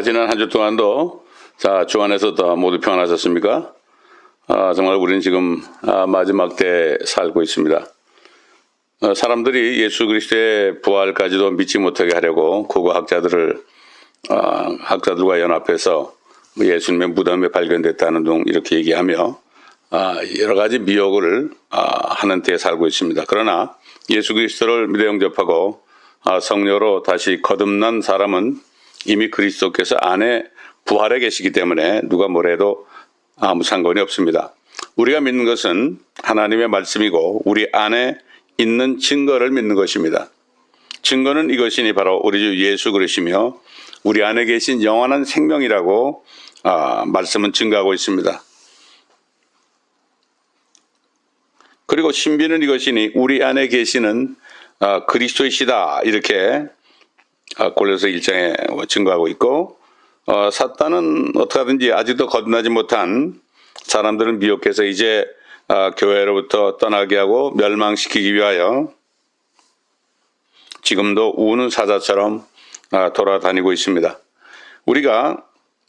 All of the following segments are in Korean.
지난 한 주 동안도 주 안에서 다 모두 평안하셨습니까? 정말 우리는 지금 마지막 때에 살고 있습니다. 사람들이 예수 그리스도의 부활까지도 믿지 못하게 하려고 고고 학자들과 연합해서 예수님의 무덤에 발견됐다는 등 이렇게 얘기하며 여러 가지 미혹을 하는 때에 살고 있습니다. 그러나 예수 그리스도를 믿어 영접하고 성령으로 다시 거듭난 사람은 이미 그리스도께서 안에 부활해 계시기 때문에 누가 뭐래도 아무 상관이 없습니다. 우리가 믿는 것은 하나님의 말씀이고 우리 안에 있는 증거를 믿는 것입니다. 증거는 이것이니 바로 우리 주 예수 그리스도시며 우리 안에 계신 영원한 생명이라고 말씀은 증거하고 있습니다. 그리고 신비는 이것이니 우리 안에 계시는 그리스도이시다 이렇게 골로새 1장에 증거하고 있고 사탄은 어떻게 하든지 아직도 거듭나지 못한 사람들을 미혹해서 이제 교회로부터 떠나게 하고 멸망시키기 위하여 지금도 우는 사자처럼 돌아다니고 있습니다. 우리가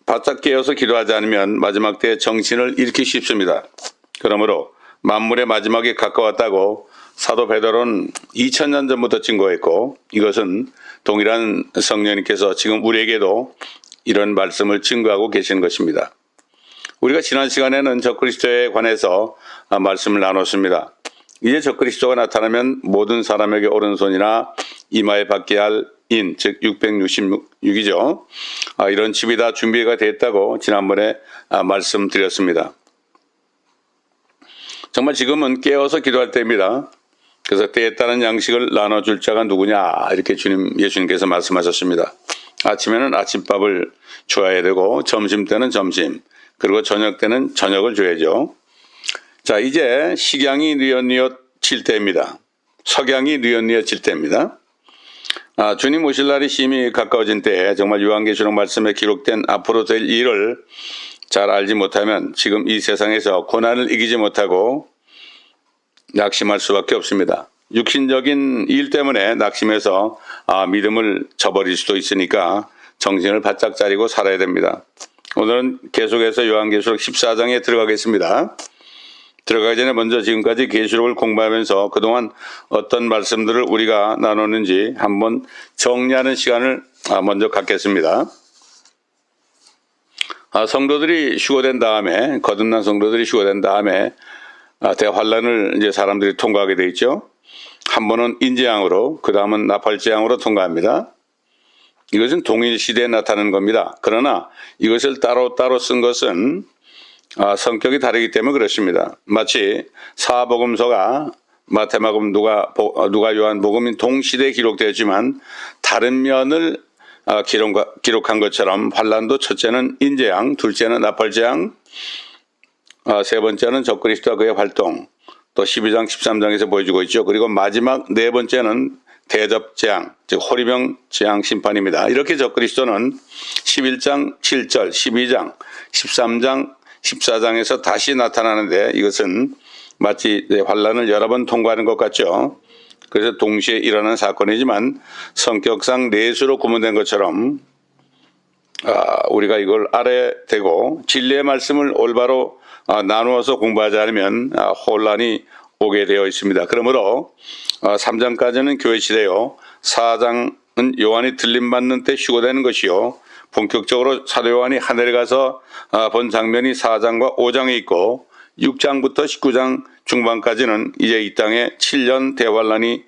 바짝 깨어서 기도하지 않으면 마지막 때에 정신을 잃기 쉽습니다. 그러므로 만물의 마지막이 가까웠다고 사도 베드로는 2000년 전부터 증거했고 이것은 동일한 성령님께서 지금 우리에게도 이런 말씀을 증거하고 계시는 것입니다. 우리가 지난 시간에는 적그리스도에 관해서 말씀을 나눴습니다. 이제 적그리스도가 나타나면 모든 사람에게 오른손이나 이마에 받게 할 인, 즉 666이죠. 이런 칩이 다 준비가 됐다고 지난번에 말씀드렸습니다. 정말 지금은 깨어서 기도할 때입니다. 그래서 때에 따른 양식을 나눠줄 자가 누구냐 이렇게 예수님께서 말씀하셨습니다. 아침에는 아침밥을 줘야 되고 점심 때는 점심 그리고 저녁 때는 저녁을 줘야죠. 자, 이제 식양이 뉘엿뉘엿 칠 때입니다. 석양이 뉘엿뉘엿 칠 때입니다. 주님 오실 날이 심히 가까워진 때에 정말 요한계시록 말씀에 기록된 앞으로 될 일을 잘 알지 못하면 지금 이 세상에서 고난을 이기지 못하고 낙심할 수밖에 없습니다. 육신적인 일 때문에 낙심해서 믿음을 저버릴 수도 있으니까 정신을 바짝 차리고 살아야 됩니다. 오늘은 계속해서 요한계시록 14장에 들어가겠습니다. 들어가기 전에 먼저 지금까지 계시록을 공부하면서 그동안 어떤 말씀들을 우리가 나눴는지 한번 정리하는 시간을 먼저 갖겠습니다. 성도들이 휴거된 다음에 거듭난 성도들이 휴거된 다음에 대환란을 이제 사람들이 통과하게 돼 있죠. 한 번은 인재앙으로, 그 다음은 나팔재앙으로 통과합니다. 이것은 동일 시대에 나타나는 겁니다. 그러나 이것을 따로따로 쓴 것은 성격이 다르기 때문에 그렇습니다. 마치 사복음서가 마태복음, 누가, 요한복음인 동시대에 기록되었지만 다른 면을 기록한 것처럼 환란도 첫째는 인재앙, 둘째는 나팔재앙, 세 번째는 적그리스도와 그의 활동, 또 12장, 13장에서 보여주고 있죠. 그리고 마지막 네 번째는 대접재앙, 즉 호리병 재앙 심판입니다. 이렇게 적그리스도는 11장 7절, 12장, 13장, 14장에서 다시 나타나는데 이것은 마치 환란을 여러 번 통과하는 것 같죠. 그래서 동시에 일어나는 사건이지만 성격상 넷으로 구분된 것처럼 우리가 이걸 알아야 되고 진리의 말씀을 올바로 나누어서 공부하지 않으면 혼란이 오게 되어 있습니다. 그러므로 3장까지는 교회 시대요. 4장은 요한이 들림받는 때 휴거되는 것이요. 본격적으로 사도 요한이 하늘에 가서 본 장면이 4장과 5장에 있고 6장부터 19장 중반까지는 이제 이 땅에 7년 대환란이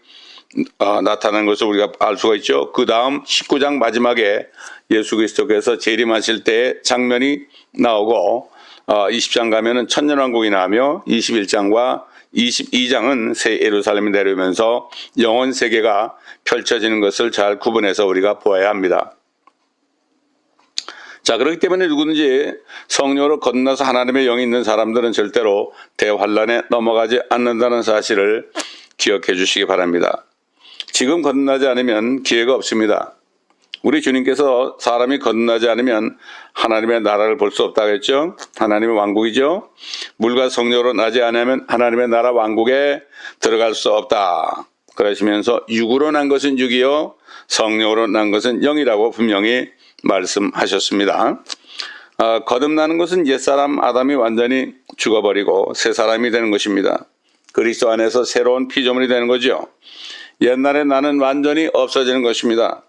나타나는 것을 우리가 알 수가 있죠. 그 다음 19장 마지막에 예수 그리스도께서 재림하실 때의 장면이 나오고 20장 가면은 천년왕국이 나오며 21장과 22장은 새 예루살렘이 내려오면서 영원 세계가 펼쳐지는 것을 잘 구분해서 우리가 보아야 합니다. 자, 그렇기 때문에 누구든지 성령으로 거듭나서 하나님의 영이 있는 사람들은 절대로 대환란에 넘어가지 않는다는 사실을 기억해 주시기 바랍니다. 지금 거듭나지 않으면 기회가 없습니다. 우리 주님께서 사람이 거듭나지 않으면 하나님의 나라를 볼 수 없다고 했죠. 하나님의 왕국이죠. 물과 성령으로 나지 않으면 하나님의 나라 왕국에 들어갈 수 없다. 그러시면서 육으로 난 것은 육이요 성령으로 난 것은 영이라고 분명히 말씀하셨습니다. 거듭나는 것은 옛사람 아담이 완전히 죽어버리고 새 사람이 되는 것입니다. 그리스도 안에서 새로운 피조물이 되는 거죠. 옛날에 나는 완전히 없어지는 것입니다.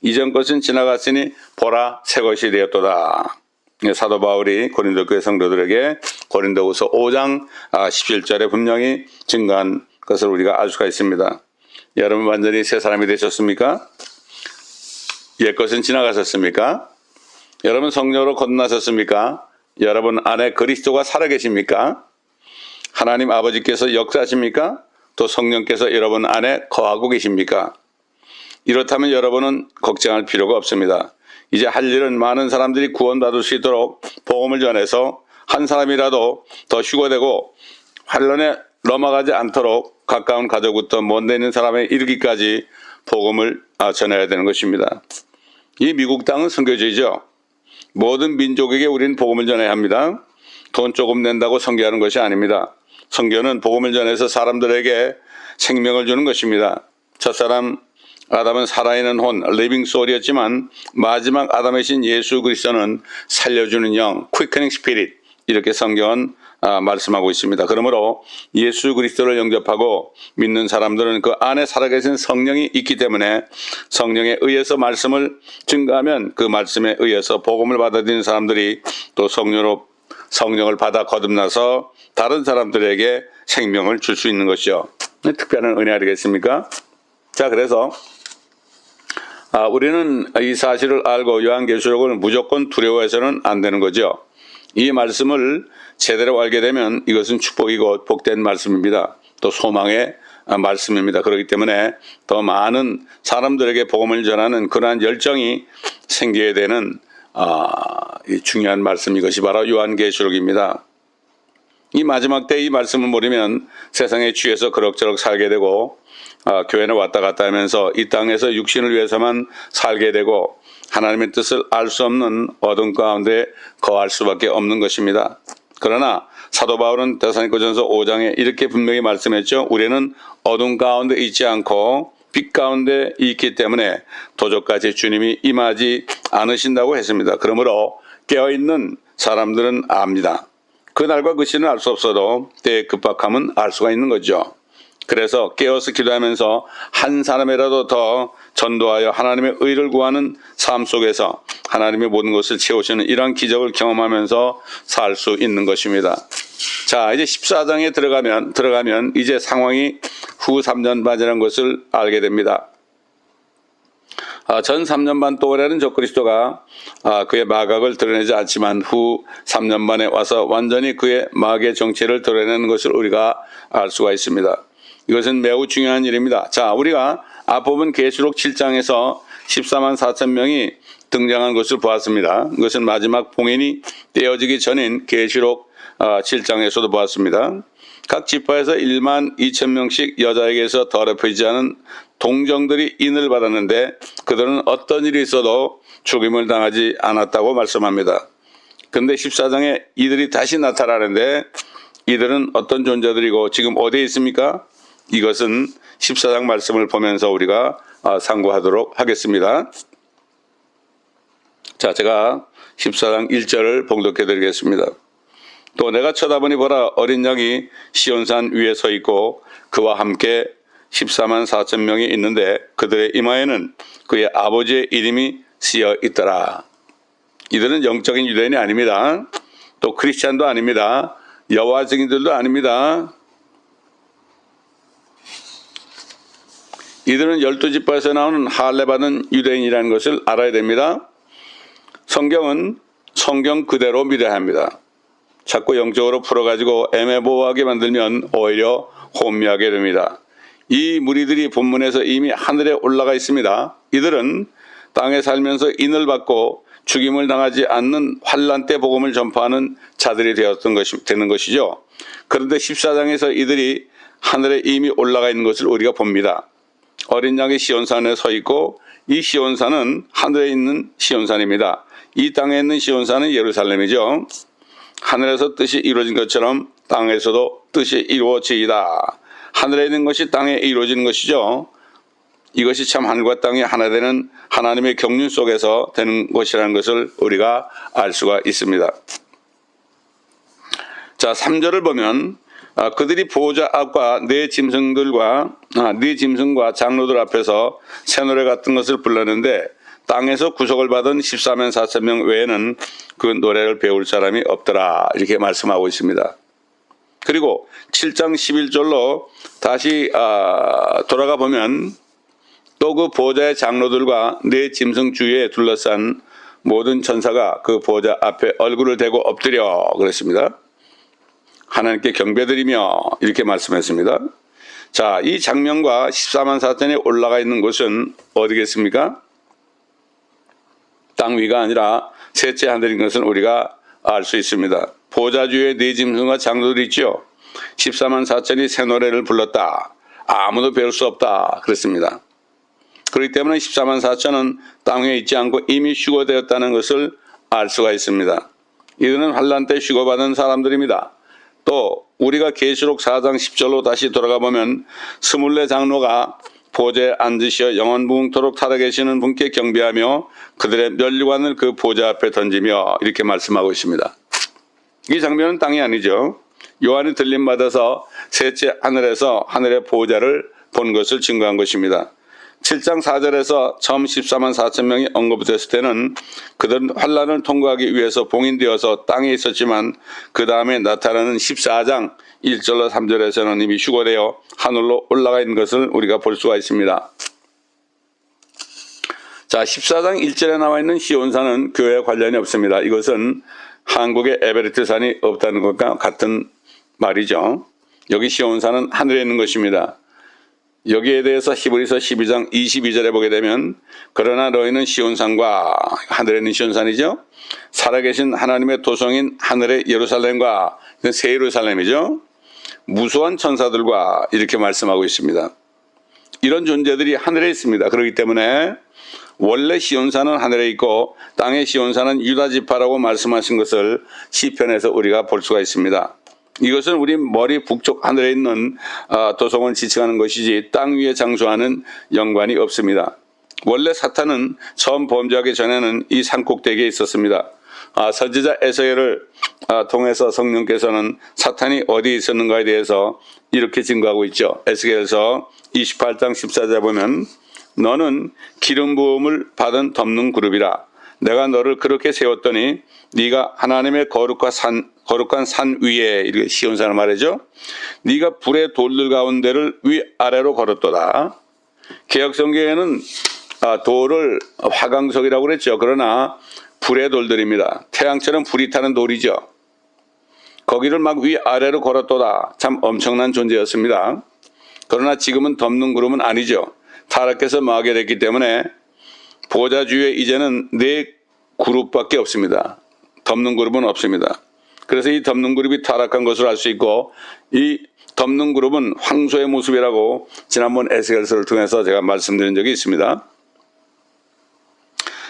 이전 것은 지나갔으니 보라 새 것이 되었도다. 사도 바울이 고린도 교회 성도들에게 고린도후서 5장 17절에 분명히 증거한 것을 우리가 알 수가 있습니다. 여러분 완전히 새 사람이 되셨습니까? 옛 것은 지나가셨습니까? 여러분 성령으로 거듭나셨습니까? 여러분 안에 그리스도가 살아계십니까? 하나님 아버지께서 역사하십니까? 또 성령께서 여러분 안에 거하고 계십니까? 이렇다면 여러분은 걱정할 필요가 없습니다. 이제 할 일은 많은 사람들이 구원받을 수 있도록 복음을 전해서 한 사람이라도 더 휴거되고 환란에 넘어가지 않도록 가까운 가족부터 먼데 있는 사람에 이르기까지 복음을 전해야 되는 것입니다. 이 미국 땅은 선교지죠. 모든 민족에게 우리는 복음을 전해야 합니다. 돈 조금 낸다고 선교하는 것이 아닙니다. 선교는 복음을 전해서 사람들에게 생명을 주는 것입니다. 첫사람 아담은 살아있는 혼, 리빙 소울이었지만 마지막 아담이신 예수 그리스도는 살려주는 영, quickening spirit, 이렇게 성경은 말씀하고 있습니다. 그러므로 예수 그리스도를 영접하고 믿는 사람들은 그 안에 살아계신 성령이 있기 때문에 성령에 의해서 말씀을 증거하면 그 말씀에 의해서 복음을 받아들이는 사람들이 또 성령을 받아 거듭나서 다른 사람들에게 생명을 줄 수 있는 것이죠. 특별한 은혜 아니겠습니까? 자, 그래서 우리는 이 사실을 알고 요한계시록을 무조건 두려워해서는 안 되는 거죠. 이 말씀을 제대로 알게 되면 이것은 축복이고 복된 말씀입니다. 또 소망의 말씀입니다. 그렇기 때문에 더 많은 사람들에게 복음을 전하는 그러한 열정이 생겨야 되는 이 중요한 말씀, 이것이 바로 요한계시록입니다. 이 마지막 때 이 말씀을 모르면 세상에 취해서 그럭저럭 살게 되고 교회는 왔다 갔다 하면서 이 땅에서 육신을 위해서만 살게 되고 하나님의 뜻을 알 수 없는 어둠 가운데 거할 수밖에 없는 것입니다. 그러나 사도 바울은 데살로니가전서 5장에 이렇게 분명히 말씀했죠. 우리는 어둠 가운데 있지 않고 빛 가운데 있기 때문에 도적같이 주님이 임하지 않으신다고 했습니다. 그러므로 깨어있는 사람들은 압니다. 그날과 그 시는 알 수 없어도 때의 급박함은 알 수가 있는 거죠. 그래서 깨어서 기도하면서 한 사람이라도 더 전도하여 하나님의 의를 구하는 삶 속에서 하나님의 모든 것을 채우시는 이러한 기적을 경험하면서 살 수 있는 것입니다. 자, 이제 14장에 들어가면 이제 상황이 후 3년 반이라는 것을 알게 됩니다. 전 3년 반 동안에는 적그리스도가 그의 마각을 드러내지 않지만 후 3년 만에 와서 완전히 그의 마귀의 정체를 드러내는 것을 우리가 알 수가 있습니다. 이것은 매우 중요한 일입니다. 자, 우리가 앞부분 계시록 7장에서 14만 4천 명이 등장한 것을 보았습니다. 이것은 마지막 봉인이 떼어지기 전인 계시록 7장에서도 보았습니다. 각 지파에서 1만 2천 명씩 여자에게서 더럽혀지지 않은 동정들이 인을 받았는데 그들은 어떤 일이 있어도 죽임을 당하지 않았다고 말씀합니다. 그런데 14장에 이들이 다시 나타나는데 이들은 어떤 존재들이고 지금 어디에 있습니까? 이것은 14장 말씀을 보면서 우리가 상고하도록 하겠습니다. 자, 제가 14장 1절을 봉독해 드리겠습니다. 또 내가 쳐다보니 보라, 어린 양이 시온산 위에 서 있고 그와 함께 14만 4천 명이 있는데 그들의 이마에는 그의 아버지의 이름이 쓰여 있더라. 이들은 영적인 유대인이 아닙니다. 또 크리스찬도 아닙니다. 여호와 증인들도 아닙니다. 이들은 12지파에서 나오는 할례받은 유대인이라는 것을 알아야 됩니다. 성경은 성경 그대로 믿어야 합니다. 자꾸 영적으로 풀어가지고 애매모호하게 만들면 오히려 혼미하게 됩니다. 이 무리들이 본문에서 이미 하늘에 올라가 있습니다. 이들은 땅에 살면서 인을 받고 죽임을 당하지 않는 환란 때 복음을 전파하는 자들이 되는 것이죠. 그런데 14장에서 이들이 하늘에 이미 올라가 있는 것을 우리가 봅니다. 어린 양이 시온산에 서 있고 이 시온산은 하늘에 있는 시온산입니다. 이 땅에 있는 시온산은 예루살렘이죠. 하늘에서 뜻이 이루어진 것처럼 땅에서도 뜻이 이루어지이다. 하늘에 있는 것이 땅에 이루어지는 것이죠. 이것이 참 하늘과 땅이 하나 되는 하나님의 경륜 속에서 되는 것이라는 것을 우리가 알 수가 있습니다. 자, 3절을 보면 그들이 보호자 앞과 네 짐승과 장로들 앞에서 새 노래 같은 것을 불렀는데 땅에서 구속을 받은 14만 4천 명 외에는 그 노래를 배울 사람이 없더라, 이렇게 말씀하고 있습니다. 그리고 7장 11절로 다시 돌아가 보면 또 그 보호자의 장로들과 네 짐승 주위에 둘러싼 모든 천사가 그 보호자 앞에 얼굴을 대고 엎드려 그랬습니다. 하나님께 경배드리며 이렇게 말씀했습니다. 자, 이 장면과 14만 4천이 올라가 있는 곳은 어디겠습니까? 땅 위가 아니라 셋째 하늘인 것은 우리가 알 수 있습니다. 보호자 주위에 네 짐승과 장로들이 있죠. 14만 4천이 새 노래를 불렀다. 아무도 배울 수 없다 그랬습니다. 그렇기 때문에 14만 4천은 땅 위에 있지 않고 이미 휴거되었다는 것을 알 수가 있습니다. 이들은 환란 때 휴거받은 사람들입니다. 또 우리가 계시록 4장 10절로 다시 돌아가 보면 24 장로가 보좌에 앉으시어 영원무궁토록 살아계시는 분께 경배하며 그들의 면류관을 그 보좌 앞에 던지며 이렇게 말씀하고 있습니다. 이 장면은 땅이 아니죠. 요한이 들림받아서 셋째 하늘에서 하늘의 보좌를 본 것을 증거한 것입니다. 7장 4절에서 처음 14만 4천 명이 언급됐을 때는 그들은 환란을 통과하기 위해서 봉인되어서 땅에 있었지만 그 다음에 나타나는 14장 1절로 3절에서는 이미 휴거되어 하늘로 올라가 있는 것을 우리가 볼 수가 있습니다. 자, 14장 1절에 나와 있는 시온산은 교회와 관련이 없습니다. 이것은 한국의 에베레스트 산이 없다는 것과 같은 말이죠. 여기 시온산은 하늘에 있는 것입니다. 여기에 대해서 히브리서 12장 22절에 보게 되면 그러나 너희는 시온산과, 하늘에 있는 시온산이죠, 살아계신 하나님의 도성인 하늘의 예루살렘과, 새 예루살렘이죠, 무수한 천사들과 이렇게 말씀하고 있습니다. 이런 존재들이 하늘에 있습니다. 그렇기 때문에 원래 시온산은 하늘에 있고 땅의 시온산은 유다 지파라고 말씀하신 것을 시편에서 우리가 볼 수가 있습니다. 이것은 우리 머리 북쪽 하늘에 있는 도성을 지칭하는 것이지 땅 위에 장수하는 연관이 없습니다. 원래 사탄은 처음 범죄하기 전에는 이 산꼭대기에 있었습니다. 선지자 에스겔을 통해서 성령께서는 사탄이 어디 있었는가에 대해서 이렇게 증거하고 있죠. 에스겔서 28장 14절에 보면 너는 기름 부음을 받은 덮는 그룹이라. 내가 너를 그렇게 세웠더니 네가 하나님의 거룩한 산 위에, 이렇게 시온산을 말이죠, 네가 불의 돌들 가운데를 위아래로 걸었도다. 개혁성경에는 돌을 화강석이라고 그랬죠. 그러나 불의 돌들입니다. 태양처럼 불이 타는 돌이죠. 거기를 막 위아래로 걸었도다. 참 엄청난 존재였습니다. 그러나 지금은 덮는 그룹은 아니죠. 타락해서 망하게 됐기 때문에 보호자 주위에 이제는 네 그룹밖에 없습니다. 덮는 그룹은 없습니다. 그래서 이 덮는 그룹이 타락한 것을 알 수 있고, 이 덮는 그룹은 황소의 모습이라고 지난번 에스겔서를 통해서 제가 말씀드린 적이 있습니다.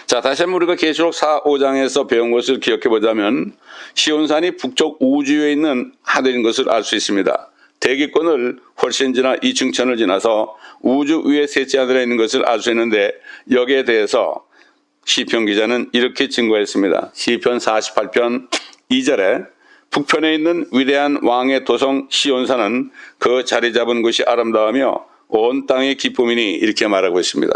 자, 다시 한번 우리가 계시록 4, 5장에서 배운 것을 기억해 보자면 시온산이 북쪽 우주에 있는 하늘인 것을 알 수 있습니다. 대기권을 훨씬 지나 이층천을 지나서 우주 위에 셋째 하늘에 있는 것을 알 수 있는데, 여기에 대해서 시편 기자는 이렇게 증거했습니다. 시편 48편 2절에 북편에 있는 위대한 왕의 도성 시온산은 그 자리 잡은 곳이 아름다우며 온 땅의 기쁨이니, 이렇게 말하고 있습니다.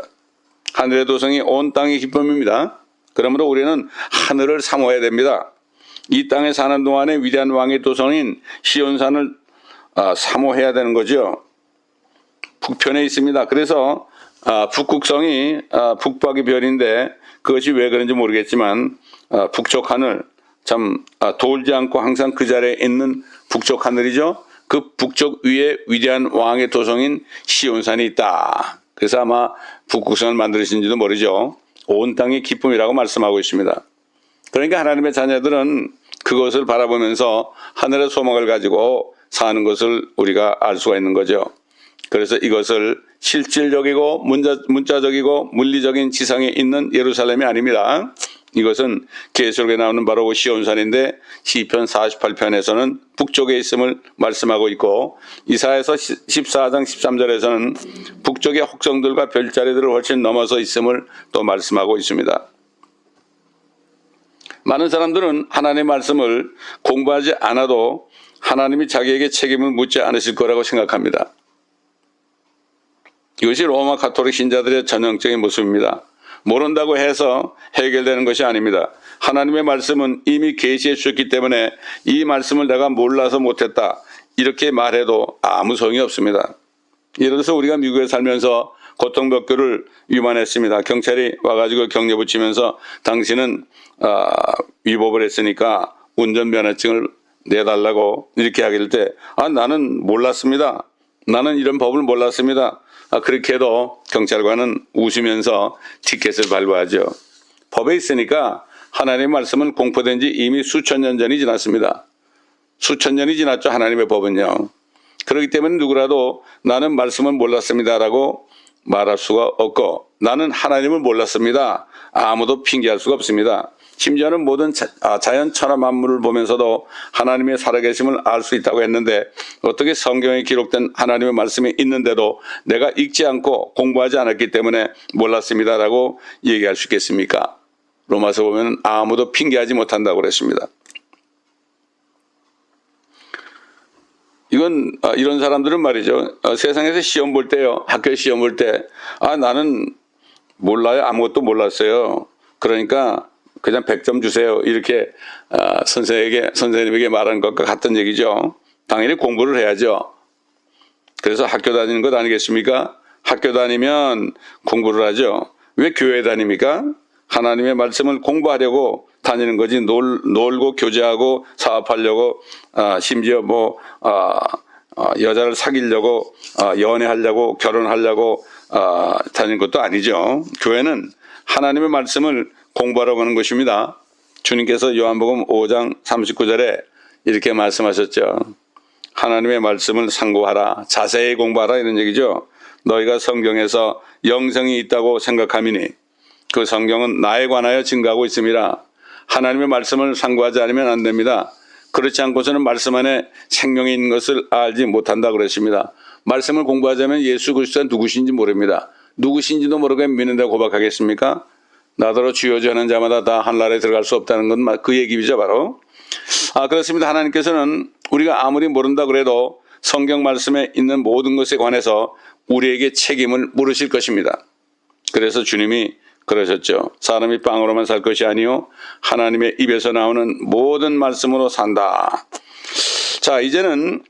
하늘의 도성이 온 땅의 기쁨입니다. 그러므로 우리는 하늘을 사모해야 됩니다. 이 땅에 사는 동안에 위대한 왕의 도성인 시온산을 사모해야 되는 거죠. 북편에 있습니다. 그래서 북극성이 북박이 별인데 그것이 왜 그런지 모르겠지만 북쪽 하늘, 참 돌지 않고 항상 그 자리에 있는 북쪽 하늘이죠. 그 북쪽 위에 위대한 왕의 도성인 시온산이 있다. 그래서 아마 북극성을 만드신지도 모르죠. 온 땅의 기쁨이라고 말씀하고 있습니다. 그러니까 하나님의 자녀들은 그것을 바라보면서 하늘의 소망을 가지고 사는 것을 우리가 알 수가 있는 거죠. 그래서 이것을 실질적이고 문자적이고 물리적인 지상에 있는 예루살렘이 아닙니다. 이것은 계시록에 나오는 바로 시온산인데 시편 48편에서는 북쪽에 있음을 말씀하고 있고, 이사야서 14장 13절에서는 북쪽의 혹성들과 별자리들을 훨씬 넘어서 있음을 또 말씀하고 있습니다. 많은 사람들은 하나님의 말씀을 공부하지 않아도 하나님이 자기에게 책임을 묻지 않으실 거라고 생각합니다. 이것이 로마 가톨릭 신자들의 전형적인 모습입니다. 모른다고 해서 해결되는 것이 아닙니다. 하나님의 말씀은 이미 계시해 주셨기 때문에 이 말씀을 내가 몰라서 못했다 이렇게 말해도 아무 소용이 없습니다. 예를 들어서 우리가 미국에 살면서 고통법규를 위반했습니다. 경찰이 와가지고 경례 붙이면서 당신은 위법을 했으니까 운전면허증을 내달라고 이렇게 하길 때 나는 몰랐습니다. 나는 이런 법을 몰랐습니다. 그렇게 해도 경찰관은 웃으면서 티켓을 발부하죠. 법에 있으니까 하나님의 말씀은 공포된 지 이미 수천 년 전이 지났습니다. 수천 년이 지났죠. 하나님의 법은요. 그렇기 때문에 누구라도 나는 말씀을 몰랐습니다라고 말할 수가 없고 나는 하나님을 몰랐습니다. 아무도 핑계할 수가 없습니다. 심지어는 모든 자연 천하 만물을 보면서도 하나님의 살아계심을 알 수 있다고 했는데 어떻게 성경에 기록된 하나님의 말씀이 있는데도 내가 읽지 않고 공부하지 않았기 때문에 몰랐습니다라고 얘기할 수 있겠습니까? 로마서 보면 아무도 핑계하지 못한다고 그랬습니다. 이건 이런 사람들은 말이죠. 세상에서 시험 볼 때요. 학교 시험 볼 때 나는 몰라요. 아무것도 몰랐어요. 그러니까 그냥 100점 주세요. 이렇게 선생님에게 말하는 것과 같은 얘기죠. 당연히 공부를 해야죠. 그래서 학교 다니는 것 아니겠습니까? 학교 다니면 공부를 하죠. 왜 교회 다닙니까? 하나님의 말씀을 공부하려고 다니는 거지 놀고 교제하고 사업하려고 심지어 여자를 사귀려고 연애하려고 결혼하려고 다니는 것도 아니죠. 교회는 하나님의 말씀을 공부하러 가는 것입니다. 주님께서 요한복음 5장 39절에 이렇게 말씀하셨죠. 하나님의 말씀을 상고하라. 자세히 공부하라 이런 얘기죠. 너희가 성경에서 영생이 있다고 생각하미니 그 성경은 나에 관하여 증거하고 있습니다. 하나님의 말씀을 상고하지 않으면 안 됩니다. 그렇지 않고서는 말씀 안에 생명이 있는 것을 알지 못한다 그랬습니다. 말씀을 공부하자면 예수 그리스도가 누구신지 모릅니다. 누구신지도 모르게 믿는다고 고백하겠습니까? 나더러 주여 주여 하는 자마다 다 하늘나라에 들어갈 수 없다는 건 그 얘기죠 바로. 그렇습니다. 하나님께서는 우리가 아무리 모른다 그래도 성경 말씀에 있는 모든 것에 관해서 우리에게 책임을 물으실 것입니다. 그래서 주님이 그러셨죠. 사람이 빵으로만 살 것이 아니요 하나님의 입에서 나오는 모든 말씀으로 산다. 자, 이제는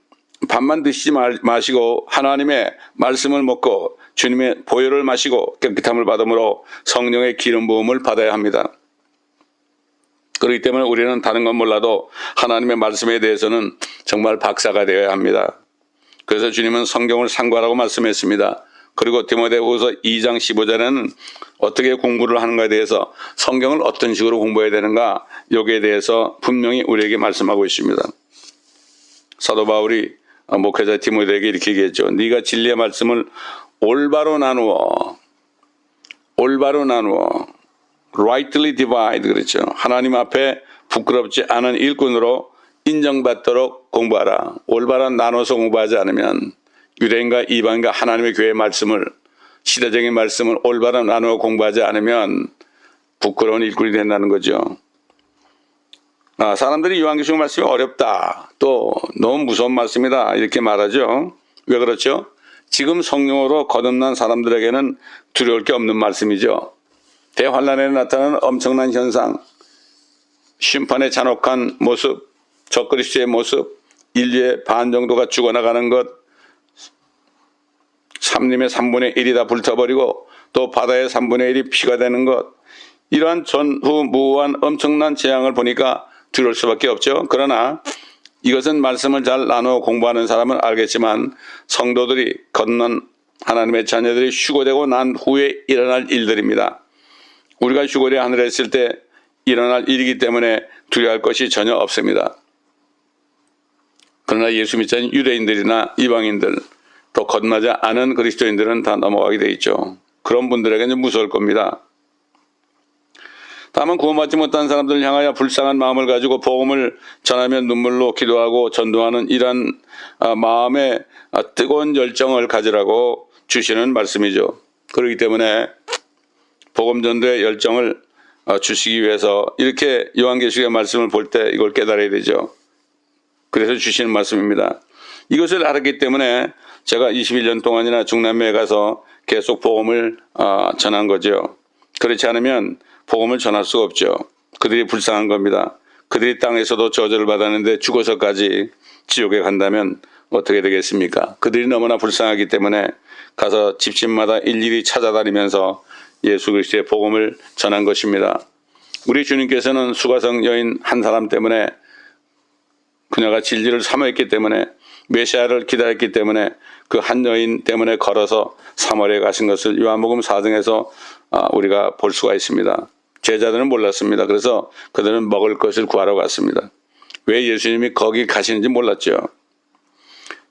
밥만 드시지 마시고 하나님의 말씀을 먹고 주님의 보혈을 마시고 깨끗함을 받음으로 성령의 기름 부음을 받아야 합니다. 그렇기 때문에 우리는 다른 건 몰라도 하나님의 말씀에 대해서는 정말 박사가 되어야 합니다. 그래서 주님은 성경을 상고하라고 말씀했습니다. 그리고 디모데후서 2장 15절에는 어떻게 공부를 하는가에 대해서 성경을 어떤 식으로 공부해야 되는가 여기에 대해서 분명히 우리에게 말씀하고 있습니다. 사도 바울이 목회자 디모데에게 이렇게 얘기했죠. 네가 진리의 말씀을 올바로 나누어 rightly divide 그랬죠. 하나님 앞에 부끄럽지 않은 일꾼으로 인정받도록 공부하라. 올바로 나눠서 공부하지 않으면 유대인과 이방인과 하나님의 교회의 말씀을 시대적인 말씀을 올바로 나누어 공부하지 않으면 부끄러운 일꾼이 된다는 거죠. 사람들이 요한계시록 말씀이 어렵다. 또 너무 무서운 말씀이다. 이렇게 말하죠. 왜 그렇죠? 지금 성령으로 거듭난 사람들에게는 두려울 게 없는 말씀이죠. 대환란에 나타나는 엄청난 현상, 심판의 잔혹한 모습, 적그리스도의 모습, 인류의 반 정도가 죽어나가는 것, 삼림의 3분의 1이 다 불타버리고 또 바다의 3분의 1이 피가 되는 것, 이러한 전후무한 엄청난 재앙을 보니까 두려울 수밖에 없죠. 그러나 이것은 말씀을 잘 나누어 공부하는 사람은 알겠지만 성도들이 거듭난 하나님의 자녀들이 휴거되고 난 후에 일어날 일들입니다. 우리가 휴거리 하늘에 있을 때 일어날 일이기 때문에 두려워할 것이 전혀 없습니다. 그러나 예수 믿지 않는 유대인들이나 이방인들 또 거듭나지 않은 그리스도인들은 다 넘어가게 돼 있죠. 그런 분들에게는 무서울 겁니다. 다만 구원받지 못한 사람들을 향하여 불쌍한 마음을 가지고 복음을 전하며 눈물로 기도하고 전도하는 이러한 마음의 뜨거운 열정을 가지라고 주시는 말씀이죠. 그렇기 때문에 복음 전도의 열정을 주시기 위해서 이렇게 요한계시록의 말씀을 볼 때 이걸 깨달아야 되죠. 그래서 주시는 말씀입니다. 이것을 알았기 때문에 제가 21년 동안이나 중남미에 가서 계속 복음을 전한 거죠. 그렇지 않으면 복음을 전할 수가 없죠. 그들이 불쌍한 겁니다. 그들이 땅에서도 저주를 받았는데 죽어서까지 지옥에 간다면 어떻게 되겠습니까? 그들이 너무나 불쌍하기 때문에 가서 집집마다 일일이 찾아다니면서 예수 그리스도의 복음을 전한 것입니다. 우리 주님께서는 수가성 여인 한 사람 때문에 그녀가 진리를 사모했기 때문에 메시아를 기다렸기 때문에 그 한 여인 때문에 걸어서 사마리아에 가신 것을 요한복음 4장에서 우리가 볼 수가 있습니다. 제자들은 몰랐습니다. 그래서 그들은 먹을 것을 구하러 갔습니다. 왜 예수님이 거기 가시는지 몰랐죠.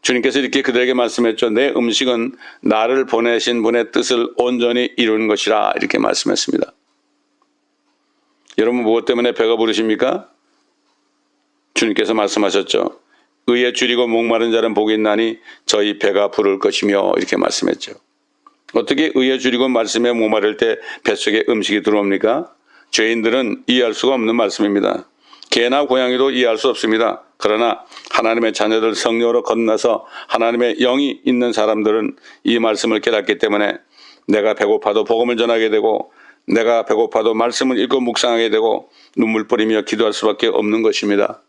주님께서 이렇게 그들에게 말씀했죠. 내 음식은 나를 보내신 분의 뜻을 온전히 이루는 것이라 이렇게 말씀했습니다. 여러분 무엇 때문에 배가 부르십니까? 주님께서 말씀하셨죠. 의에 줄이고 목마른 자는 복이 있나니 저희 배가 부를 것이며 이렇게 말씀했죠. 어떻게 의에 줄이고 말씀에 목마를 때 뱃속에 음식이 들어옵니까? 죄인들은 이해할 수가 없는 말씀입니다. 개나 고양이도 이해할 수 없습니다. 그러나 하나님의 자녀들 성령으로 건너서 하나님의 영이 있는 사람들은 이 말씀을 깨닫기 때문에 내가 배고파도 복음을 전하게 되고 내가 배고파도 말씀을 읽고 묵상하게 되고 눈물 뿌리며 기도할 수밖에 없는 것입니다.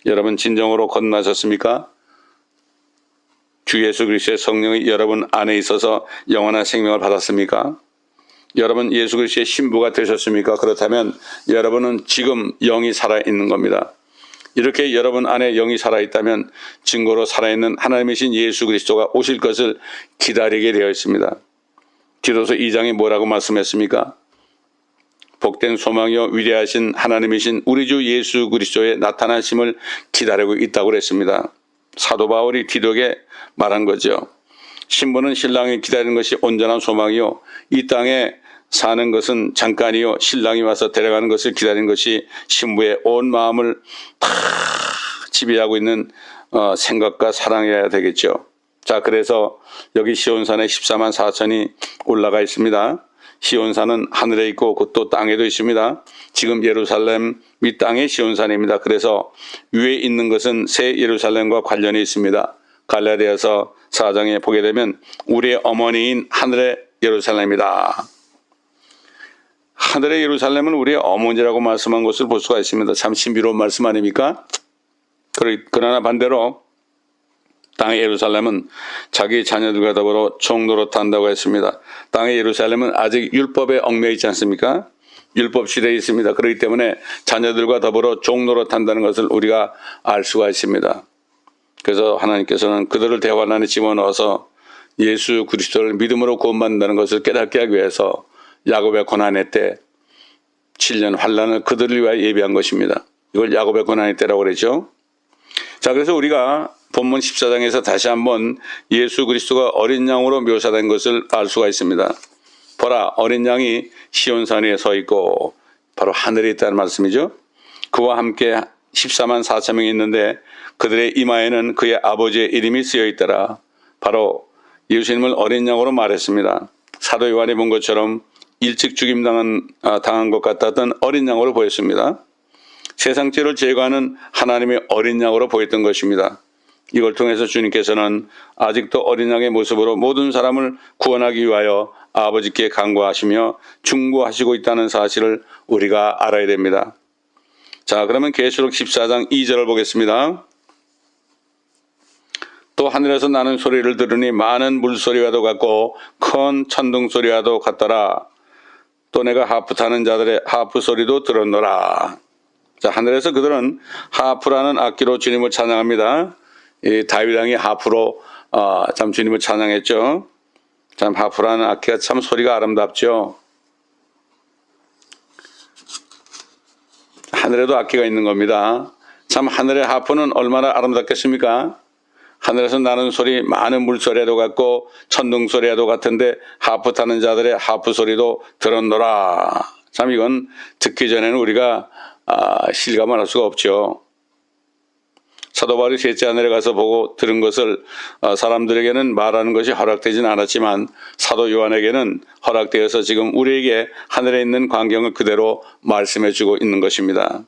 여러분 진정으로 건너셨습니까? 주 예수 그리스도의 성령이 여러분 안에 있어서 영원한 생명을 받았습니까? 여러분 예수 그리스도의 신부가 되셨습니까? 그렇다면 여러분은 지금 영이 살아있는 겁니다. 이렇게 여러분 안에 영이 살아있다면 증거로 살아있는 하나님이신 예수 그리스도가 오실 것을 기다리게 되어 있습니다. 디도서 2장에 뭐라고 말씀했습니까? 복된 소망이요 위대하신 하나님이신 우리 주 예수 그리스도의 나타나심을 기다리고 있다고 그랬습니다. 사도 바울이 디도에게 말한 거죠. 신부는 신랑이 기다리는 것이 온전한 소망이요 이 땅에 사는 것은 잠깐이요 신랑이 와서 데려가는 것을 기다리는 것이 신부의 온 마음을 다 지배하고 있는 생각과 사랑이어야 되겠죠. 자, 그래서 여기 시온산에 14만 4천이 올라가 있습니다. 시온산은 하늘에 있고 또 땅에도 있습니다. 지금 예루살렘 이 땅의 시온산입니다. 그래서 위에 있는 것은 새 예루살렘과 관련이 있습니다. 갈라디아서 4장에 보게 되면 우리의 어머니인 하늘의 예루살렘이다. 하늘의 예루살렘은 우리의 어머니라고 말씀한 것을 볼 수가 있습니다. 참 신비로운 말씀 아닙니까? 그러나 반대로 땅의 예루살렘은 자기 자녀들과 더불어 종노릇한다고 했습니다. 땅의 예루살렘은 아직 율법에 얽매여 있지 않습니까? 율법 시대에 있습니다. 그렇기 때문에 자녀들과 더불어 종노릇한다는 것을 우리가 알 수가 있습니다. 그래서 하나님께서는 그들을 대환 안에 집어넣어서 예수 그리스도를 믿음으로 구원받는다는 것을 깨닫게 하기 위해서 야곱의 고난의 때 7년 환란을 그들을 위하여 예비한 것입니다. 이걸 야곱의 고난의 때라고 그러죠. 자, 그래서 우리가 본문 14장에서 다시 한번 예수 그리스도가 어린 양으로 묘사된 것을 알 수가 있습니다. 보라, 어린 양이 시온산 위에 서 있고 바로 하늘에 있다는 말씀이죠. 그와 함께 14만 4천 명이 있는데 그들의 이마에는 그의 아버지의 이름이 쓰여 있더라. 바로 예수님을 어린 양으로 말했습니다. 사도 요한이 본 것처럼 일찍 당한 것 같았던 어린 양으로 보였습니다. 세상 죄를 제거하는 하나님의 어린 양으로 보였던 것입니다. 이걸 통해서 주님께서는 아직도 어린 양의 모습으로 모든 사람을 구원하기 위하여 아버지께 간구하시며 중보하시고 있다는 사실을 우리가 알아야 됩니다. 자, 그러면 계시록 14장 2절을 보겠습니다. 또 하늘에서 나는 소리를 들으니 많은 물소리와도 같고 큰 천둥 소리와도 같더라. 또 내가 하프 타는 자들의 하프 소리도 들었노라. 자, 하늘에서 그들은 하프라는 악기로 주님을 찬양합니다. 이 다윗 왕이 하프로 참 주님을 찬양했죠. 참 하프라는 악기가 참 소리가 아름답죠. 하늘에도 악기가 있는 겁니다. 참 하늘의 하프는 얼마나 아름답겠습니까? 하늘에서 나는 소리 많은 물소리와도 같고 천둥 소리와도 같은데 하프 타는 자들의 하프 소리도 들었노라. 참 이건 듣기 전에는 우리가 실감을 할 수가 없죠. 사도 바울이 셋째 하늘에 가서 보고 들은 것을 사람들에게는 말하는 것이 허락되지는 않았지만 사도 요한에게는 허락되어서 지금 우리에게 하늘에 있는 광경을 그대로 말씀해 주고 있는 것입니다.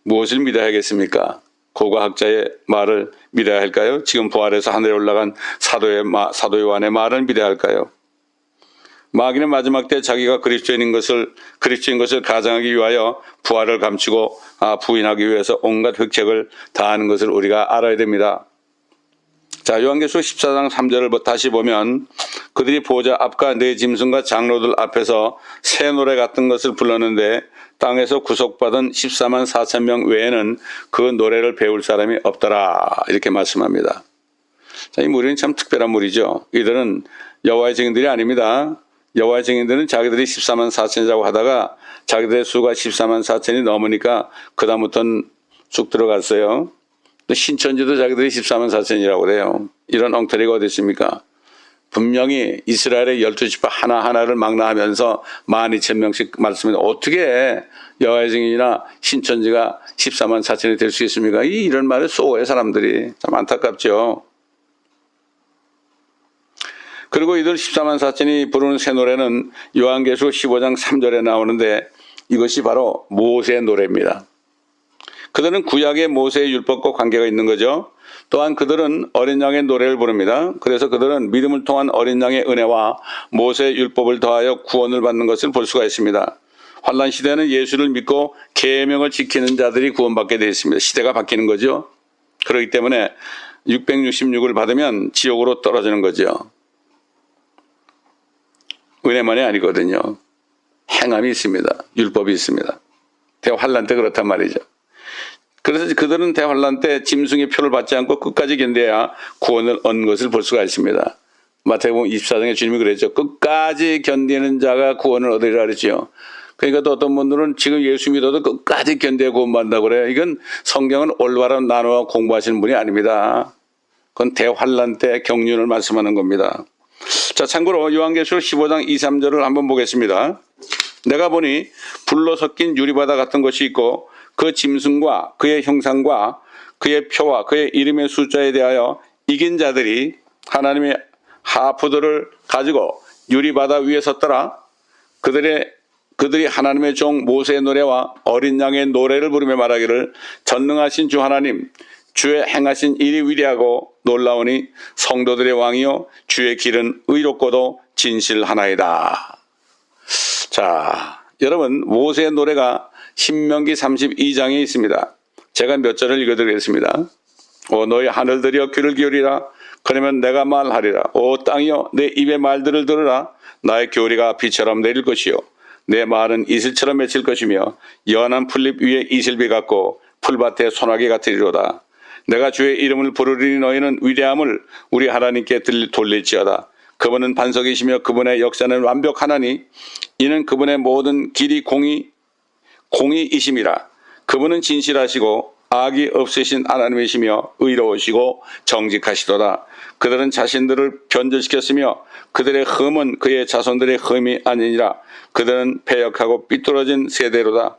무엇을 믿어야겠습니까? 고고학자의 말을 믿어야 할까요? 지금 부활해서 하늘에 올라간 사도 요한의 말을 믿어야 할까요? 마귀는 마지막 때 자기가 그리스도인 것을 가장하기 위하여 부활을 감추고 부인하기 위해서 온갖 획책을 다하는 것을 우리가 알아야 됩니다. 자, 요한계시록 14장 3절을 다시 보면 그들이 보좌 앞과 네 짐승과 장로들 앞에서 새 노래 같은 것을 불렀는데 땅에서 구속받은 14만 4천 명 외에는 그 노래를 배울 사람이 없더라. 이렇게 말씀합니다. 자, 이 무리는 참 특별한 무리죠. 이들은 여호와의 증인들이 아닙니다. 여호와의 증인들은 자기들이 14만 4천이라고 하다가 자기들의 수가 14만 4천이 넘으니까 그다음부터는 쑥 들어갔어요. 또 신천지도 자기들이 14만 4천이라고 그래요. 이런 엉터리가 어디 있습니까? 분명히 이스라엘의 12지파 하나하나를 망라하면서 12,000명씩 말씀합니다. 어떻게 여호와의 증인이나 신천지가 14만 4천이 될 수 있습니까? 이런 말을 쏘해 사람들이. 참 안타깝죠. 그리고 이들 14만 4천이 부르는 새 노래는 요한계시록 15장 3절에 나오는데 이것이 바로 모세의 노래입니다. 그들은 구약의 모세의 율법과 관계가 있는 거죠. 또한 그들은 어린 양의 노래를 부릅니다. 그래서 그들은 믿음을 통한 어린 양의 은혜와 모세의 율법을 더하여 구원을 받는 것을 볼 수가 있습니다. 환난 시대는 예수를 믿고 계명을 지키는 자들이 구원받게 되어 있습니다. 시대가 바뀌는 거죠. 그렇기 때문에 666을 받으면 지옥으로 떨어지는 거죠. 은혜만이 아니거든요. 행함이 있습니다. 율법이 있습니다. 대환란 때 그렇단 말이죠. 그래서 그들은 대환란 때 짐승의 표를 받지 않고 끝까지 견뎌야 구원을 얻는 것을 볼 수가 있습니다. 마태복음 24장에 주님이 그랬죠. 끝까지 견디는 자가 구원을 얻으리라 그랬죠. 그러니까 또 어떤 분들은 지금 예수 믿어도 끝까지 견뎌야 구원받는다고 그래요. 이건 성경은 올바로 나누어 공부하시는 분이 아닙니다. 그건 대환란 때 경륜을 말씀하는 겁니다. 자, 참고로 요한계시록 15장 2, 3절을 한번 보겠습니다. 내가 보니 불로 섞인 유리바다 같은 것이 있고 그 짐승과 그의 형상과 그의 표와 그의 이름의 숫자에 대하여 이긴 자들이 하나님의 하프들을 가지고 유리바다 위에 섰더라. 그들이 하나님의 종 모세의 노래와 어린 양의 노래를 부르며 말하기를 전능하신 주 하나님 주의 행하신 일이 위대하고 놀라우니 성도들의 왕이요 주의 길은 의롭고도 진실하나이다. 자, 여러분 모세의 노래가 신명기 32장에 있습니다. 제가 몇 절을 읽어드리겠습니다. 오 너희 하늘들이여 귀를 기울이라. 그러면 내가 말하리라. 오 땅이여 내 입의 말들을 들으라. 나의 교리가 비처럼 내릴 것이요 내 말은 이슬처럼 맺힐 것이며 연한 풀잎 위에 이슬비 같고 풀밭에 소나기 같으리로다. 내가 주의 이름을 부르리니 너희는 위대함을 우리 하나님께 돌릴지어다. 그분은 반석이시며 그분의 역사는 완벽하나니 이는 그분의 모든 길이 공의이심이라. 그분은 진실하시고 악이 없으신 하나님이시며 의로우시고 정직하시도다. 그들은 자신들을 변절시켰으며 그들의 흠은 그의 자손들의 흠이 아니니라. 그들은 패역하고 삐뚤어진 세대로다.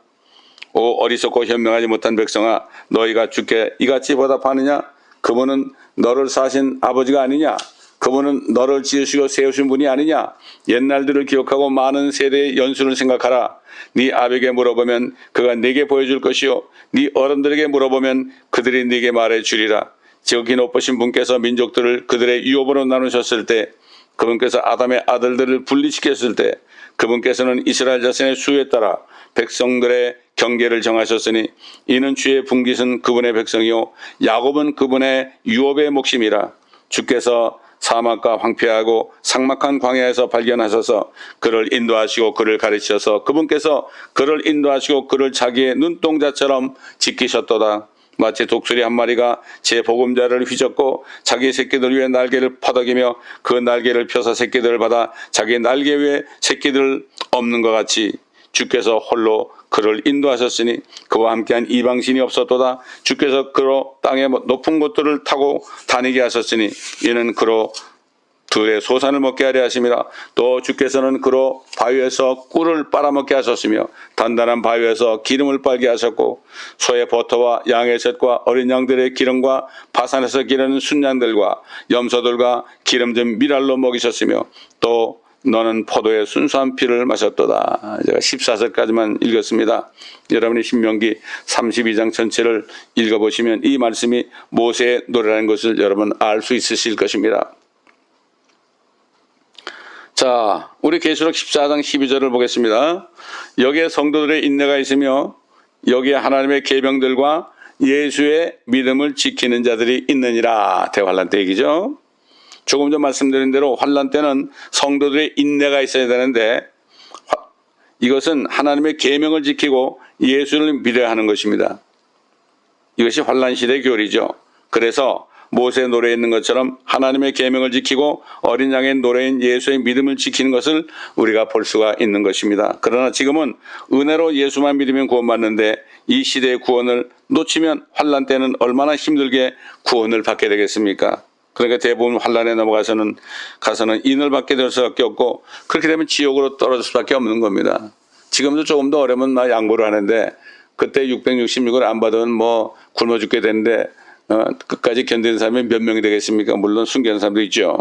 오 어리석고 현명하지 못한 백성아 너희가 주께 이같이 보답하느냐? 그분은 너를 사신 아버지가 아니냐? 그분은 너를 지으시고 세우신 분이 아니냐? 옛날들을 기억하고 많은 세대의 연수를 생각하라. 네 아비에게 물어보면 그가 네게 보여줄 것이요 네 어른들에게 물어보면 그들이 네게 말해주리라. 지극히 높으신 분께서 민족들을 그들의 유업으로 나누셨을 때 그분께서 아담의 아들들을 분리시켰을 때 그분께서는 이스라엘 자손의 수에 따라 백성들의 경계를 정하셨으니 이는 주의 분깃은 그분의 백성이요 야곱은 그분의 유업의 몫임이라. 주께서 사막과 황폐하고 삭막한 광야에서 발견하셔서 그를 인도하시고 그를 가르치셔서 그분께서 그를 인도하시고 그를 자기의 눈동자처럼 지키셨도다. 마치 독수리 한 마리가 제 보금자를 휘젓고 자기 새끼들 위에 날개를 퍼덕이며 그 날개를 펴서 새끼들을 받아 자기 날개 위에 새끼들 없는 것 같이 주께서 홀로 그를 인도하셨으니 그와 함께한 이방신이 없었도다. 주께서 그로 땅의 높은 곳들을 타고 다니게 하셨으니 이는 그로 들의 소산을 먹게 하려 하심이라. 또 주께서는 그로 바위에서 꿀을 빨아먹게 하셨으며 단단한 바위에서 기름을 빨게 하셨고 소의 버터와 양의 젖과 어린 양들의 기름과 바산에서 기르는 순양들과 염소들과 기름진 미랄로 먹이셨으며 또 너는 포도의 순수한 피를 마셨도다. 제가 14절까지만 읽었습니다. 여러분이 신명기 32장 전체를 읽어보시면 이 말씀이 모세의 노래라는 것을 여러분 알 수 있으실 것입니다. 자, 우리 계시록 14장 12절을 보겠습니다. 여기에 성도들의 인내가 있으며 여기에 하나님의 계명들과 예수의 믿음을 지키는 자들이 있느니라. 대환란 때 얘기죠. 조금 전 말씀드린 대로 환란 때는 성도들의 인내가 있어야 되는데 이것은 하나님의 계명을 지키고 예수를 믿어야 하는 것입니다. 이것이 환란 시대의 교리죠. 그래서 모세의 노래에 있는 것처럼 하나님의 계명을 지키고 어린 양의 노래인 예수의 믿음을 지키는 것을 우리가 볼 수가 있는 것입니다. 그러나 지금은 은혜로 예수만 믿으면 구원받는데 이 시대의 구원을 놓치면 환란 때는 얼마나 힘들게 구원을 받게 되겠습니까? 그러니까 대부분 환란에 넘어가서는 인을 받게 될 수밖에 없고 그렇게 되면 지옥으로 떨어질 수밖에 없는 겁니다. 지금도 조금 더 어려면 양보를 하는데 그때 666을 안 받으면 굶어 죽게 되는데 끝까지 견디는 사람이 몇 명이 되겠습니까? 물론 숨기는 사람도 있죠.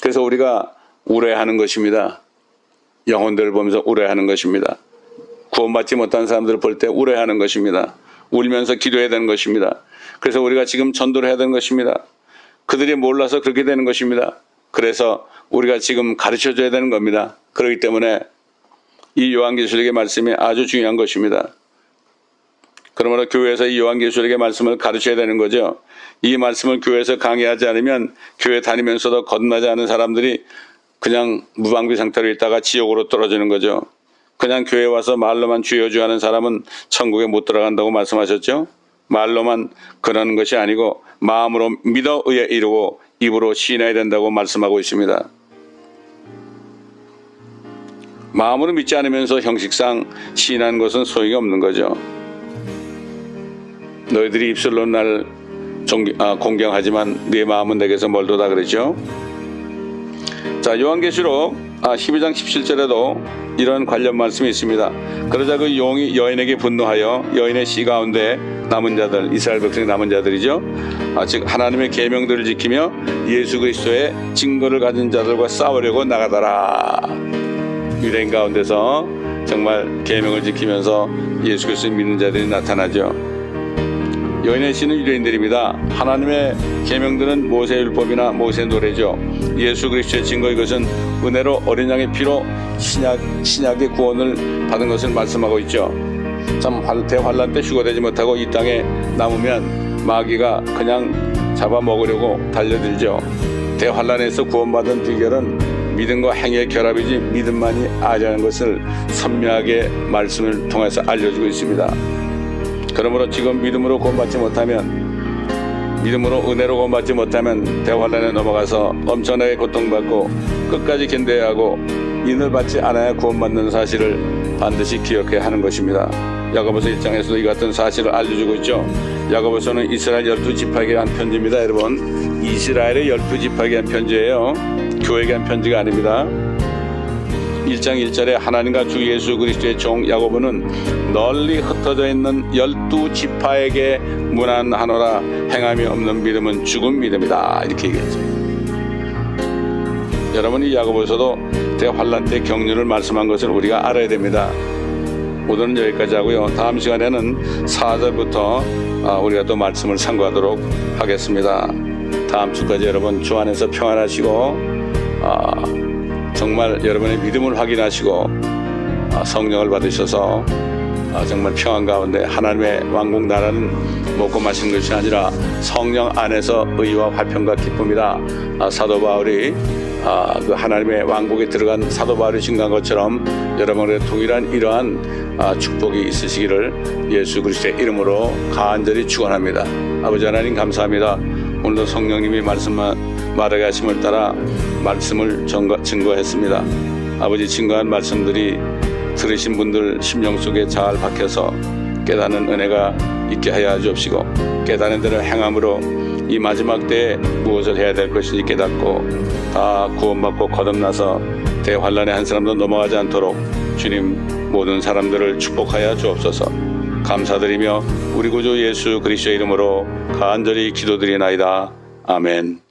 그래서 우리가 우려하는 것입니다. 영혼들을 보면서 우려하는 것입니다. 구원받지 못한 사람들을 볼 때 우려하는 것입니다. 울면서 기도해야 되는 것입니다. 그래서 우리가 지금 전도를 해야 되는 것입니다. 그들이 몰라서 그렇게 되는 것입니다. 그래서 우리가 지금 가르쳐줘야 되는 겁니다. 그렇기 때문에 이 요한계시록의 말씀이 아주 중요한 것입니다. 그러므로 교회에서 이 요한계시록의 말씀을 가르쳐야 되는 거죠. 이 말씀을 교회에서 강의하지 않으면 교회 다니면서도 거듭나지 않은 사람들이 그냥 무방비 상태로 있다가 지옥으로 떨어지는 거죠. 그냥 교회에 와서 말로만 주여 주여 하는 사람은 천국에 못 들어간다고 말씀하셨죠. 말로만 그러는 것이 아니고 마음으로 믿어 의에 이루고 입으로 시인해야 된다고 말씀하고 있습니다. 마음으로 믿지 않으면서 형식상 시인하는 것은 소용이 없는 거죠. 너희들이 입술로 날 공경하지만 네 마음은 내게서 멀도다 그랬죠. 자, 요한계시록 12장 17절에도 이런 관련 말씀이 있습니다. 그러자 그 용이 여인에게 분노하여 여인의 씨 가운데 남은 자들, 이스라엘 백성의 남은 자들이죠. 즉 하나님의 계명들을 지키며 예수 그리스도의 증거를 가진 자들과 싸우려고 나가더라. 유대인 가운데서 정말 계명을 지키면서 예수 그리스도를 믿는 자들이 나타나죠. 여인의 씨는 유대인들입니다. 하나님의 계명들은 모세의 율법이나 모세의 노래죠. 예수 그리스도의 증거, 이것은 은혜로 어린 양의 피로 신약의 구원을 받은 것을 말씀하고 있죠. 참 대환란 때 휴거되지 못하고 이 땅에 남으면 마귀가 그냥 잡아먹으려고 달려들죠. 대환란에서 구원받은 비결은 믿음과 행위의 결합이지 믿음만이 아니라는 것을 선명하게 말씀을 통해서 알려주고 있습니다. 그러므로 지금 믿음으로 구원받지 못하면, 믿음으로 은혜로 구원받지 못하면 대환란에 넘어가서 엄청나게 고통받고 끝까지 견뎌야 하고 인을 받지 않아야 구원받는 사실을 반드시 기억해야 하는 것입니다. 야고보서 1장에서도 이 같은 사실을 알려주고 있죠. 야고보서는 이스라엘 12지파에게 한 편지입니다. 여러분, 이스라엘의 12지파에게 한 편지예요. 교회에게 한 편지가 아닙니다. 1장 1절에 하나님과 주 예수 그리스도의 종 야고보는 널리 흩어져 있는 12지파에게 문안하노라. 행함이 없는 믿음은 죽은 믿음이다. 이렇게 얘기했죠. 여러분, 이 야고보서도 대환란 때 격려를 말씀한 것을 우리가 알아야 됩니다. 오늘은 여기까지 하고요. 다음 시간에는 4절부터 우리가 또 말씀을 상고하도록 하겠습니다. 다음 주까지 여러분 주 안에서 평안하시고 정말 여러분의 믿음을 확인하시고 성령을 받으셔서 정말 평안 가운데 하나님의 왕국 나라는 먹고 마시는 것이 아니라 성령 안에서 의와 화평과 기쁨이다. 사도 바울이 그 하나님의 왕국에 들어간 사도 바울이 증거한 것처럼 여러분의 동일한 이러한 축복이 있으시기를 예수 그리스도의 이름으로 간절히 축원합니다. 아버지 하나님 감사합니다. 오늘도 성령님이 말하게 하심을 따라 말씀을 증거했습니다. 아버지, 증거한 말씀들이 들으신 분들 심령 속에 잘 박혀서 깨닫는 은혜가 있게 하여 주옵시고 깨닫는 대로 행함으로 이 마지막 때에 무엇을 해야 될 것인지 깨닫고 다 구원받고 거듭나서 대환란의 한 사람도 넘어가지 않도록 주님 모든 사람들을 축복하여 주옵소서. 감사드리며 우리 구주 예수 그리스도의 이름으로 간절히 기도드리나이다. 아멘.